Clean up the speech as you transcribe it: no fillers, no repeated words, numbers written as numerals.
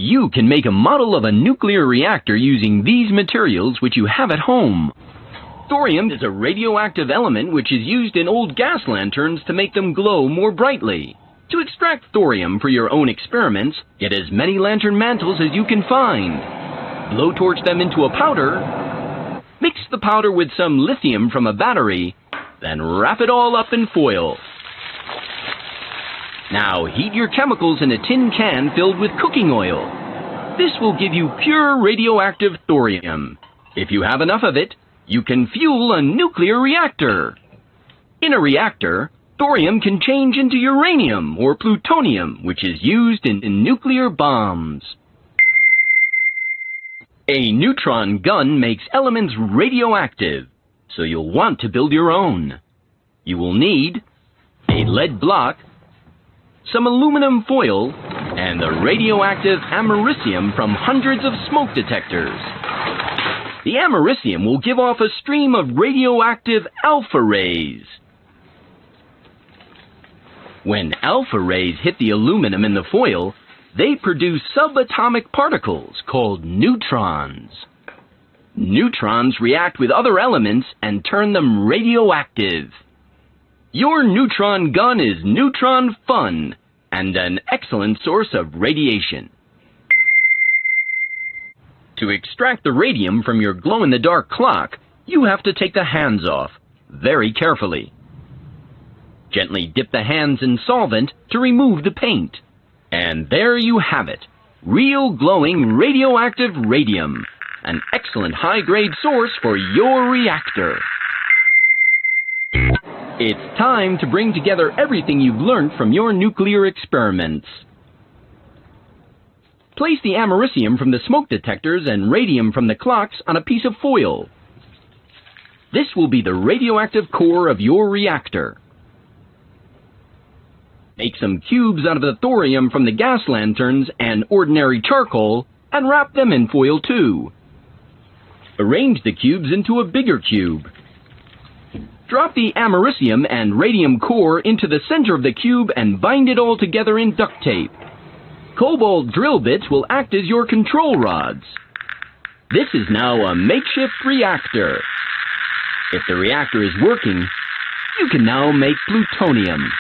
You can make a model of a nuclear reactor using these materials which you have at home. Thorium is a radioactive element which is used in old gas lanterns to make them glow more brightly. To extract thorium for your own experiments, get as many lantern mantles as you can find. Blowtorch them into a powder. Mix the powder with some lithium from a battery, then wrap it all up in foil. Now heat your chemicals in a tin can filled with cooking oil. This will give you pure radioactive thorium. If you have enough of it, you can fuel a nuclear reactor. In a reactor, thorium can change into uranium or plutonium, which is used in nuclear bombs. A neutron gun makes elements radioactive, so you'll want to build your own. You will need a lead block, some aluminum foil, and the radioactive americium from hundreds of smoke detectors. The americium will give off a stream of radioactive alpha rays. When alpha rays hit the aluminum in the foil, they produce subatomic particles called neutrons. Neutrons react with other elements and turn them radioactive. Your neutron gun is neutron fun and an excellent source of radiation. To extract the radium from your glow-in-the-dark clock, you have to take the hands off, very carefully. Gently dip the hands in solvent to remove the paint. And there you have it, real glowing radioactive radium, an excellent high-grade source for your reactor. It's time to bring together everything you've learned from your nuclear experiments. Place the americium from the smoke detectors and radium from the clocks on a piece of foil. This will be the radioactive core of your reactor. Make some cubes out of the thorium from the gas lanterns and ordinary charcoal and wrap them in foil too. Arrange the cubes into a bigger cube. Drop the americium and radium core into the center of the cube and bind it all together in duct tape. Cobalt drill bits will act as your control rods. This is now a makeshift reactor. If the reactor is working, you can now make plutonium.